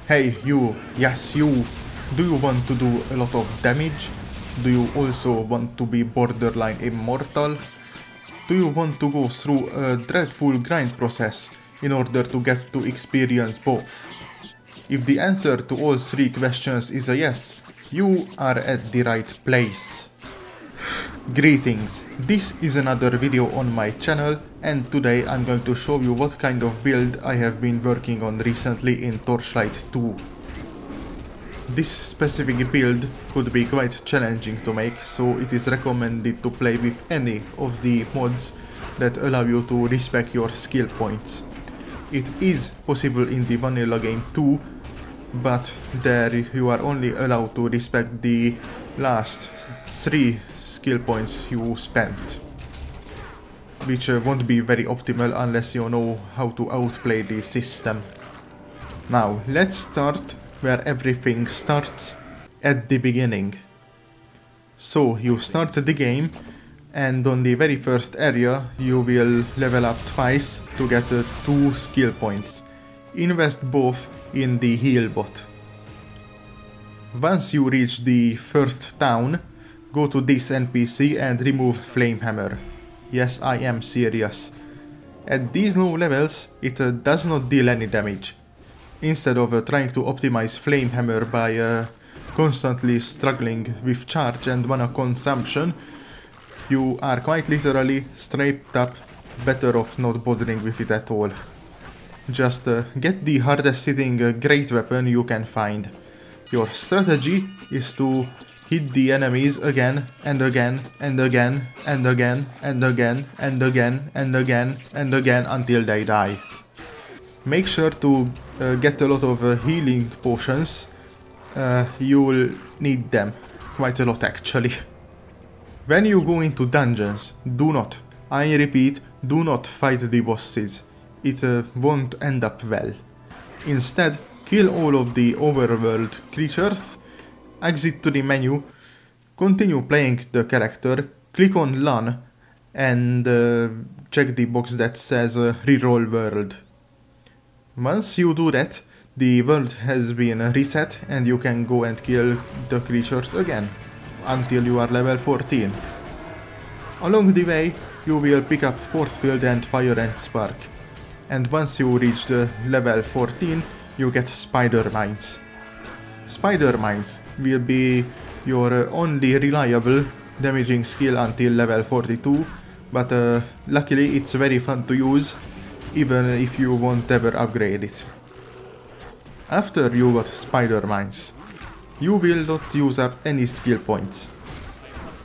Hey you, yes you, do you want to do a lot of damage? Do you also want to be borderline immortal? Do you want to go through a dreadful grind process in order to get to experience both? If the answer to all three questions is a yes, you are at the right place. Greetings, this is another video on my channel, and today I'm going to show you what kind of build I have been working on recently in Torchlight II. This specific build could be quite challenging to make, so it is recommended to play with any of the mods that allow you to respec your skill points. It is possible in the vanilla game too, but there you are only allowed to respec the last 3 skill points you spent, which won't be very optimal unless you know how to outplay the system. Now let's start where everything starts, at the beginning. So you start the game, and on the very first area you will level up twice to get 2 skill points. Invest both in the heal bot. Once you reach the first town, go to this NPC and remove Flame Hammer. Yes, I am serious. At these low levels, it does not deal any damage. Instead of trying to optimize Flame Hammer by constantly struggling with charge and mana consumption, you are quite literally straight up better off not bothering with it at all. Just get the hardest hitting great weapon you can find. Your strategy is to hit the enemies again and again and again and again and again and again and again and again until they die. Make sure to get a lot of healing potions. You will need them quite a lot actually. When you go into dungeons, do not, I repeat, do not fight the bosses. It won't end up well. Instead, kill all of the overworld creatures, exit to the menu, continue playing the character, click on LAN, and check the box that says reroll world. Once you do that, the world has been reset and you can go and kill the creatures again, until you are level 14. Along the way, you will pick up Force Field and Fire and Spark. And once you reach the level 14, you get Spider Mines. Spider Mines will be your only reliable damaging skill until level 42, but luckily it's very fun to use, even if you won't ever upgrade it. After you got Spider Mines, you will not use up any skill points.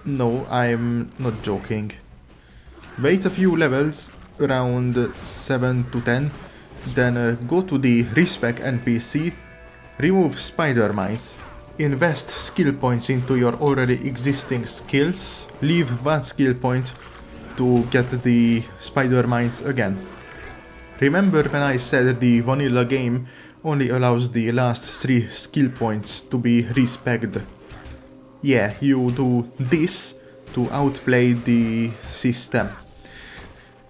No, I'm not joking. Wait a few levels, around 7 to 10, then go to the respec NPC, remove Spider Mines, invest skill points into your already existing skills, leave 1 skill point to get the Spider Mines again. Remember when I said the vanilla game only allows the last 3 skill points to be respecced? Yeah, you do this to outplay the system.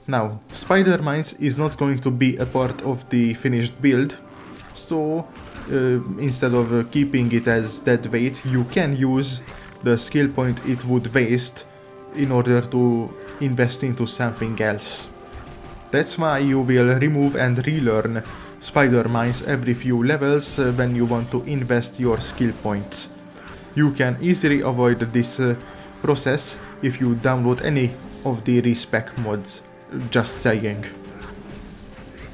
Now, Spider Mines is not going to be a part of the finished build, so instead of keeping it as dead weight, you can use the skill point it would waste in order to invest into something else. That's why you will remove and relearn Spider Mines every few levels when you want to invest your skill points. You can easily avoid this process if you download any of the respec mods, just saying.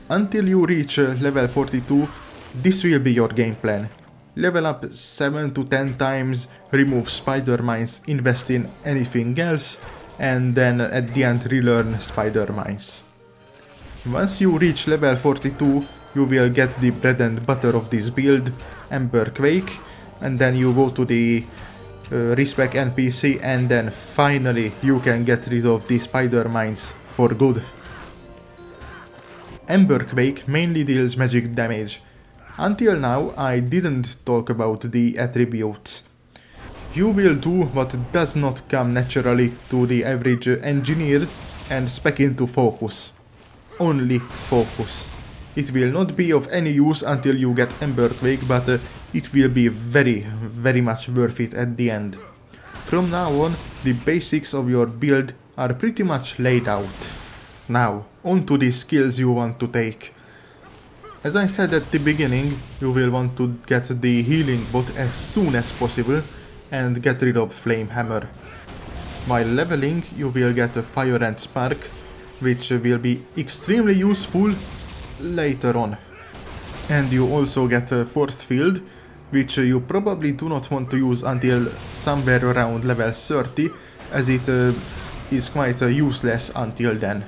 Until you reach level 42, this will be your game plan. Level up 7 to 10 times, remove Spider Mines, invest in anything else, and then at the end relearn Spider Mines. Once you reach level 42, you will get the bread and butter of this build, Emberquake, and then you go to the respec NPC, and then finally you can get rid of the Spider Mines for good. Emberquake mainly deals magic damage. Until now I didn't talk about the attributes. You will do what does not come naturally to the average engineer and spec into focus. Only focus. It will not be of any use until you get Emberquake, but it will be very much worth it at the end. From now on, the basics of your build are pretty much laid out. Now, on to the skills you want to take. As I said at the beginning, you will want to get the healing bot as soon as possible and get rid of Flame Hammer. While leveling, you will get a Fire and Spark, which will be extremely useful later on. And you also get a Force Field, which you probably do not want to use until somewhere around level 30, as it is quite useless until then.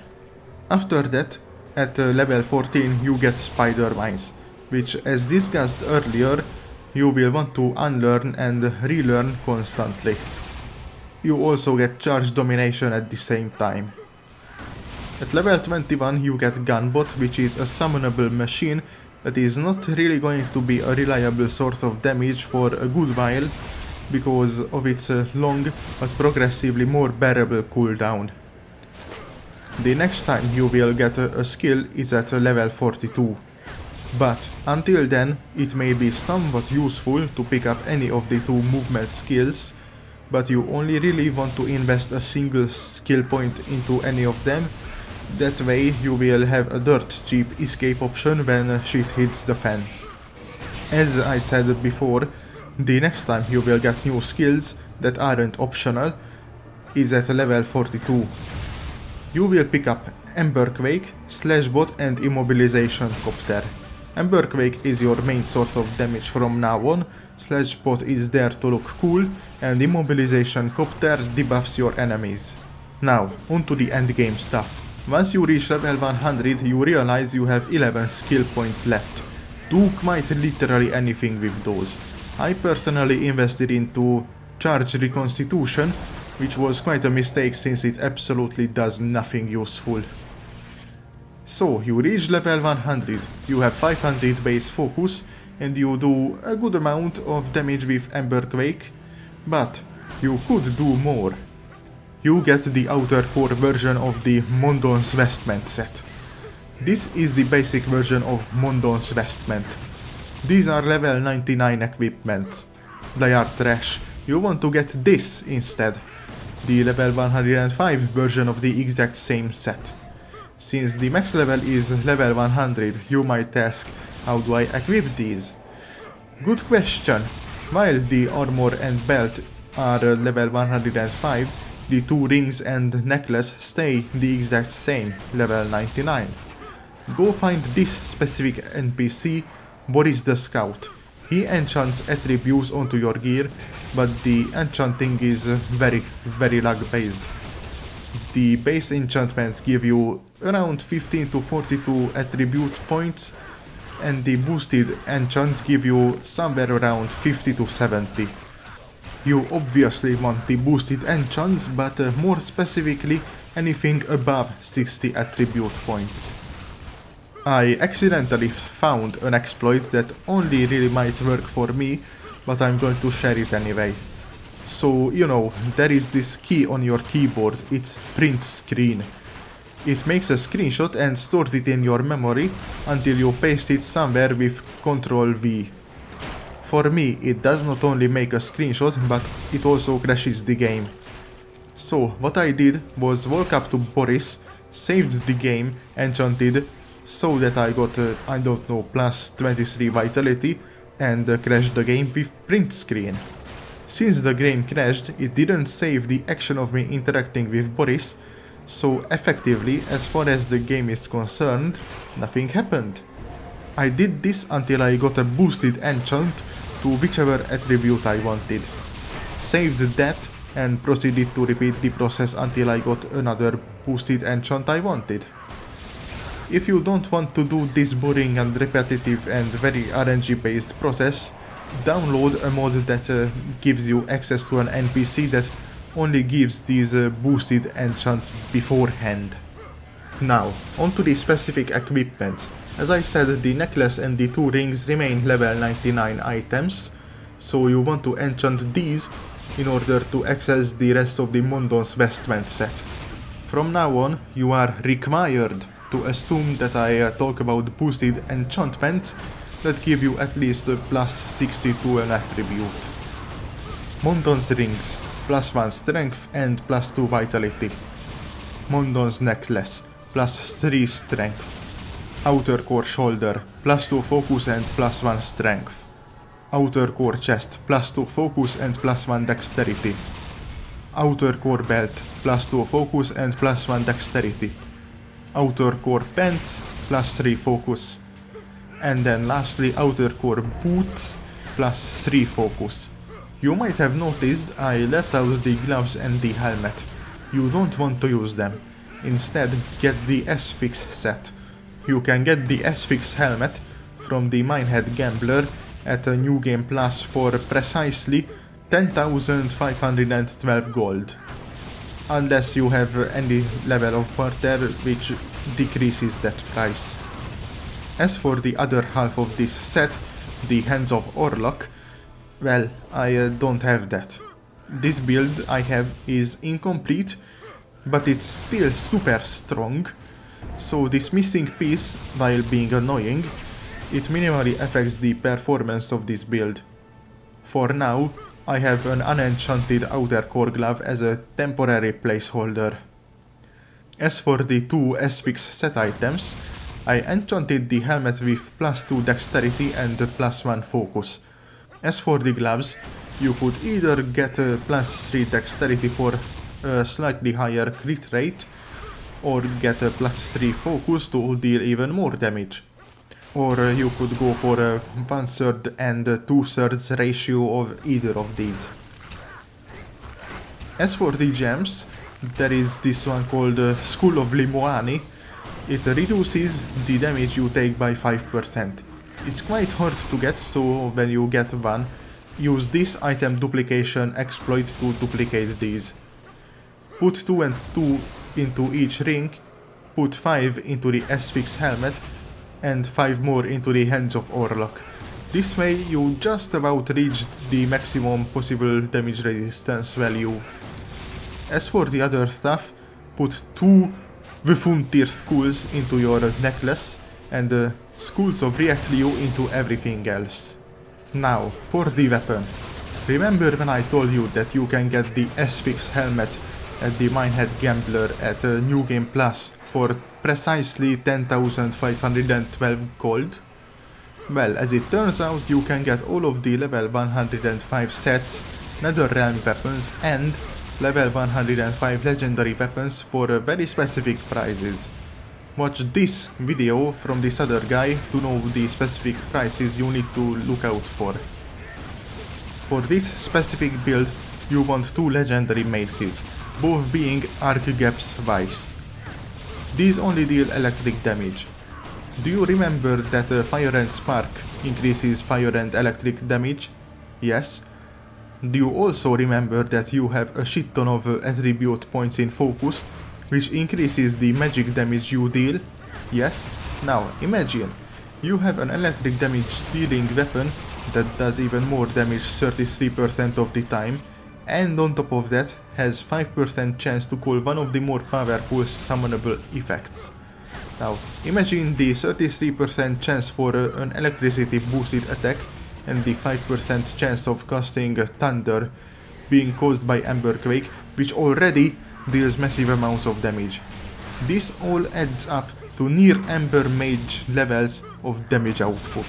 After that, at level 14 you get Spider Mines, which, as discussed earlier, you will want to unlearn and relearn constantly. You also get Charge Domination at the same time. At level 21 you get Gunbot, which is a summonable machine that is not really going to be a reliable source of damage for a good while because of its long but progressively more bearable cooldown. The next time you will get a skill is at level 42. But until then, it may be somewhat useful to pick up any of the two movement skills, but you only really want to invest a single skill point into any of them. That way you will have a dirt cheap escape option when shit hits the fan. As I said before, the next time you will get new skills that aren't optional is at level 42. You will pick up Emberquake, Slashbot and Immobilization Copter. Emberquake is your main source of damage from now on, Slashbot is there to look cool, and Immobilization Copter debuffs your enemies. Now, onto the endgame stuff. Once you reach level 100, you realize you have 11 skill points left. Do quite literally anything with those. I personally invested into Charge Reconstitution, which was quite a mistake since it absolutely does nothing useful. So, you reach level 100, you have 500 base focus, and you do a good amount of damage with Emberquake, but you could do more. You get the outer core version of the Mondon's Vestment set. This is the basic version of Mondon's Vestment. These are level 99 equipments. They are trash. You want to get this instead. The level 105 version of the exact same set. Since the max level is level 100, you might ask, how do I equip these? Good question. While the armor and belt are level 105, the two rings and necklace stay the exact same, level 99. Go find this specific NPC, Boris the Scout. He enchants attributes onto your gear, but the enchanting is very luck based. The base enchantments give you around 15 to 42 attribute points, and the boosted enchants give you somewhere around 50 to 70. You obviously want the boosted enchants, but more specifically anything above 60 attribute points. I accidentally found an exploit that only really might work for me, but I'm going to share it anyway. So, you know, there is this key on your keyboard, it's print screen. It makes a screenshot and stores it in your memory until you paste it somewhere with Ctrl V. For me, it does not only make a screenshot, but it also crashes the game. So, what I did was walk up to Boris, saved the game, enchanted, so that I got, I don't know, plus 23 vitality, and crashed the game with print screen. Since the game crashed, it didn't save the action of me interacting with Boris, so effectively, as far as the game is concerned, nothing happened. I did this until I got a boosted enchant to whichever attribute I wanted. Saved that and proceeded to repeat the process until I got another boosted enchant I wanted. If you don't want to do this boring and repetitive and very RNG based process, download a mod that gives you access to an NPC that only gives these boosted enchants beforehand. Now, onto the specific equipment. As I said, the necklace and the two rings remain level 99 items, so you want to enchant these in order to access the rest of the Mondon's Vestment set. From now on, you are required to assume that I talk about boosted enchantments that give you at least a plus 60 to an attribute. Mondon's rings, plus 1 strength and plus 2 vitality. Mondon's necklace, plus 3 strength. Outer core shoulder, plus 2 focus and plus 1 strength. Outer core chest, plus 2 focus and plus 1 dexterity. Outer core belt, plus 2 focus and plus 1 dexterity. Outer core pants, plus 3 focus. And then lastly outer core boots, plus 3 focus. You might have noticed I left out the gloves and the helmet. You don't want to use them. Instead, get the S-Fix set. You can get the S-Fix helmet from the Minehead Gambler at a New Game Plus for precisely 10,512 gold. Unless you have any level of barter which decreases that price. As for the other half of this set, the Hands of Orlok, well, I don't have that. This build I have is incomplete, but it's still super strong, so this missing piece, while being annoying, it minimally affects the performance of this build. For now, I have an unenchanted outer core glove as a temporary placeholder. As for the two S-Fix set items, I enchanted the helmet with plus 2 dexterity and plus 1 focus. As for the gloves, you could either get a plus 3 dexterity for a slightly higher crit rate, or get a plus 3 focus to deal even more damage. Or you could go for a 1/3 and 2/3 ratio of either of these. As for the gems, there is this one called School of Limoani. It reduces the damage you take by 5%. It's quite hard to get, so when you get one, use this item duplication exploit to duplicate these. Put 2 and 2 into each ring, put 5 into the S-Fix helmet, and 5 more into the Hands of Orlok. This way you just about reached the maximum possible damage resistance value. As for the other stuff, put 2 Vifuntir skulls into your necklace and skulls of Riekliu into everything else. Now, for the weapon. Remember when I told you that you can get the S-Fix helmet at the Minehead Gambler at New Game Plus for precisely 10,512 gold? Well, as it turns out, you can get all of the level 105 sets, Netherrealm weapons and level 105 legendary weapons for very specific prices. Watch this video from this other guy to know the specific prices you need to look out for. For this specific build, you want 2 legendary maces, both being Archgep's Vice. These only deal electric damage. Do you remember that Fire and Spark increases fire and electric damage? Yes. Do you also remember that you have a shit ton of attribute points in focus, which increases the magic damage you deal? Yes. Now imagine, you have an electric damage dealing weapon that does even more damage 33% of the time, and on top of that has 5% chance to call one of the more powerful summonable effects. Now, imagine the 33% chance for an electricity boosted attack and the 5% chance of casting thunder being caused by Emberquake, which already deals massive amounts of damage. This all adds up to near Ember Mage levels of damage output.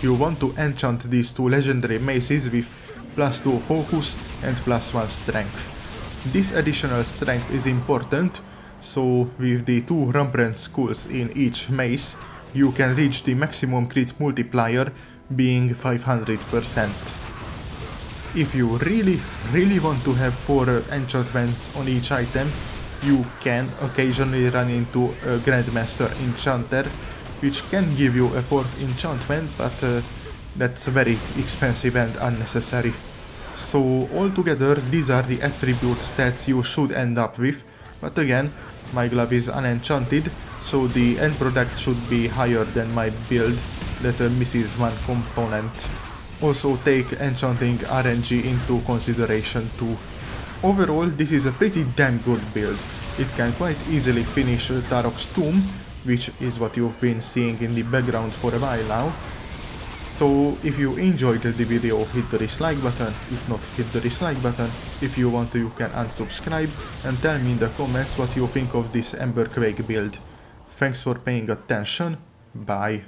You want to enchant these 2 legendary maces with plus 2 focus and plus 1 strength. This additional strength is important, so with the 2 Rembrandt skulls in each mace, you can reach the maximum crit multiplier being 500%. If you really want to have 4 enchantments on each item, you can occasionally run into a Grandmaster Enchanter, which can give you a 4th enchantment, but that's very expensive and unnecessary. So altogether, these are the attribute stats you should end up with, but again, my glove is unenchanted, so the end product should be higher than my build that misses one component. Also take enchanting RNG into consideration too. Overall, this is a pretty damn good build. it can quite easily finish Tarok's tomb, which is what you've been seeing in the background for a while now. So if you enjoyed the video, hit the dislike button. If not, hit the dislike button. If you want to, you can unsubscribe and tell me in the comments what you think of this Emberquake build. Thanks for paying attention. Bye.